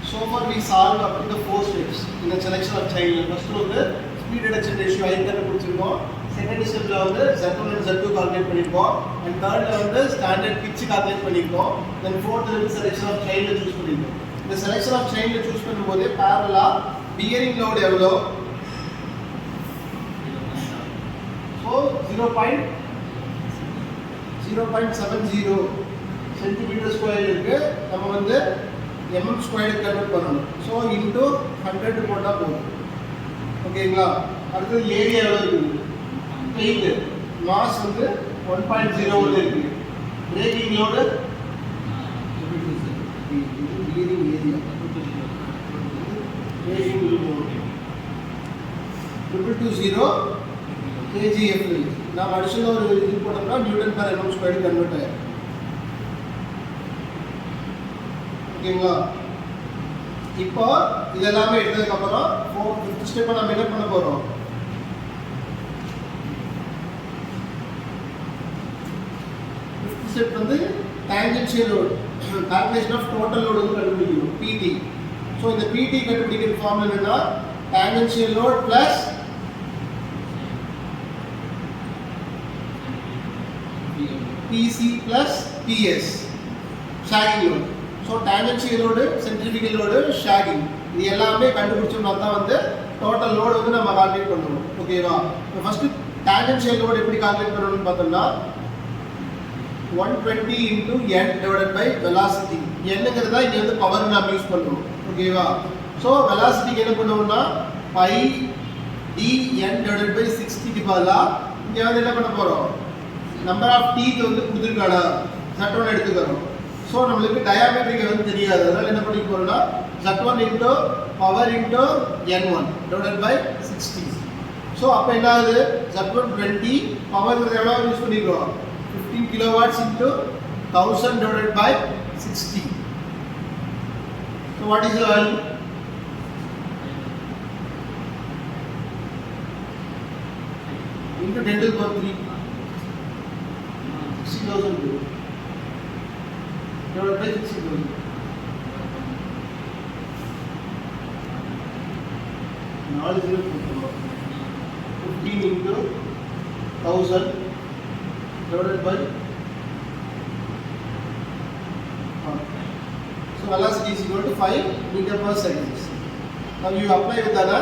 So far we solved up to the 4 steps in the selection of child. First one the speed reduction ratio I கண்டுபிடிச்சிருக்கோம். Second stepல வந்து Z1 and Z2 calculate பண்ணிருக்கோம். And thirdல வந்து standard pitch calculate பண்ணிருக்கோம். Then fourth வந்து selection of child choose பண்ணிருக்கோம். இந்த selection of child choose பண்ணும்போது parallel bearing load எவ்வளவு? So 0.70 centimeter square இருக்கு. நம்ம வந்து mm squared கன்வர்ட் பண்ணனும். So into 100 போட்டா போதும். ஓகேங்களா? அடுத்து ஏரியா எவ்வளவு இருக்கு? 8. மாஸ் வந்து 1.01 இருக்கு. Breaking load bearing area. Breaking load 220 kgf. நாம் அடிஷனலா ஒரு இது போட்டோம்னா Newton per mm squared convert ஆகும். ஓகேங்களா? இப்போ இதெல்லாம் எடுத்ததுக்கு அப்புறம் 5th ஸ்டெப் நாம என்ன பண்ண போறோம்? 5th ஸ்டெப் வந்து tangential load, calculation of total load வந்து கண்டுபிடிக்கணும், PT. சோ இந்த PT கண்டுபிடிக்கிற ஃபார்முலா என்னன்னா tangential load plus PC plus PS shocking load. So tangential load, centrifugal load, shocking இது எல்லாமே கண்டுபிடிச்சோம்னா தான் வந்து டோட்டல் லோடு வந்து நம்ம கால்குலேட் பண்ணுவோம். ஓகேவா? இப்போ ஃபர்ஸ்ட் டான்ஜென்ஷியல் லோடு எப்படி கால்குலேட் பண்ணணும்னு பார்த்தோம்னா 120 into n divided by velocity. என்னங்கிறது தான் இங்க வந்து பவர் நாம யூஸ் பண்றோம். ஓகேவா? ஸோ வெலாசிட்டிக்கு என்ன பண்ணுவோம்னா pi dn divided by 60 க்கு பதிலா இங்க வந்து என்ன பண்ண போறோம்? நம்பர் ஆஃப் டீத் வந்து கொடுத்துருக்காடா Z1 எடுத்துக்கிறோம். ஸோ நம்மளுக்கு டயாமெட்ரிக் வந்து தெரியாது, அதனால என்ன பண்ணிக்க போறோம்னா Z1 into power into n1 divided by 60. So அப்போ என்ன ஆகுது? Z1 20 பவர் எவ்வளோ யூஸ் பண்ணிக்கிறோம்? 15 kilowatts into 1000 divided by 60. So what is the value? Into 10 to the power 3. 60,000 divided by 60,000. Now 15 into 1000 divided by so velocity is equal to 5 meter per second. Now you apply with the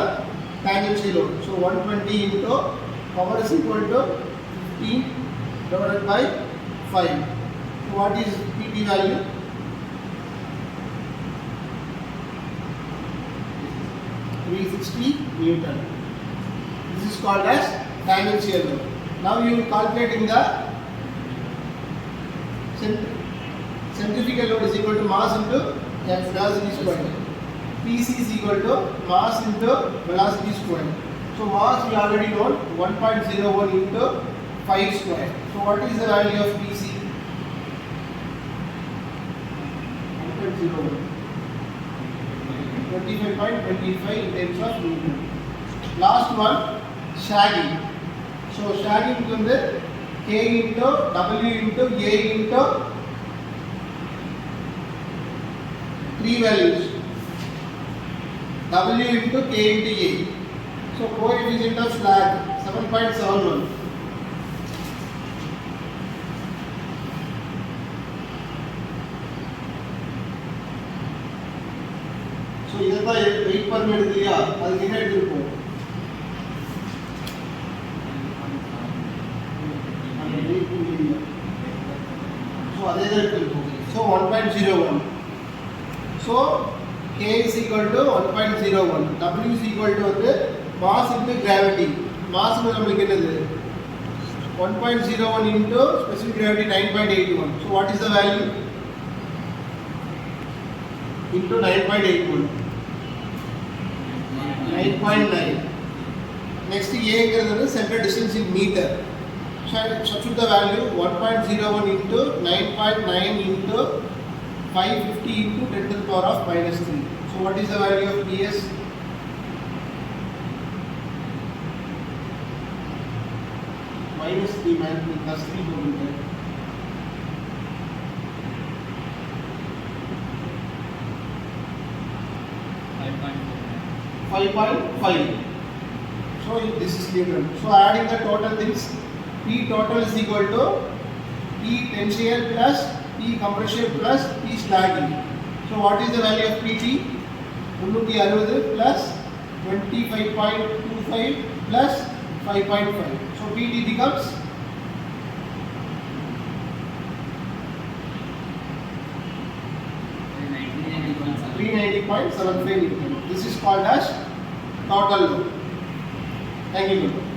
tangential load. So 120 into power is equal to 15 divided by 5. So what is PT value? (360 Newton). This is called as tangential load. Now you calculating the centrifugal load is equal to mass into velocity squared. PC is equal to mass into velocity squared. So mass we already know 1.01 into 5 square. So what is the value of PC? 1.01. 25.25 in terms of Newton. Last one, shagging. So shagging வந்து K into W into A into 3 values. W into K into A. So coefficient of slag 7.71. So இதெல்லாம் 8 per minute இல்லையா? அதுக்கு என்ன எடுத்துருப்போம்? So அதே தான் எடுத்துருப்போம். So 1.01. So K is equal to 1.01. W is equal to வந்து mass into gravity. Mass நம்மளுக்கு என்னது? 1.01 into specific gravity 9.81. So what is the value? Into 9.81. 9.9. Next A is center distance in meter. Substitute the value 1.01 into 9.9 into 550 into 10 to the power of minus 3. So what is the value of PS? Minus 3 plus 3 over 5.5. So this is clear. So adding the total things, P total is equal to P tensile plus P compression plus P slagging. So what is the value of PT? 360 plus 25.25 plus 5.5. So PT becomes 390.75 Newton. This is called as total load. Thank you.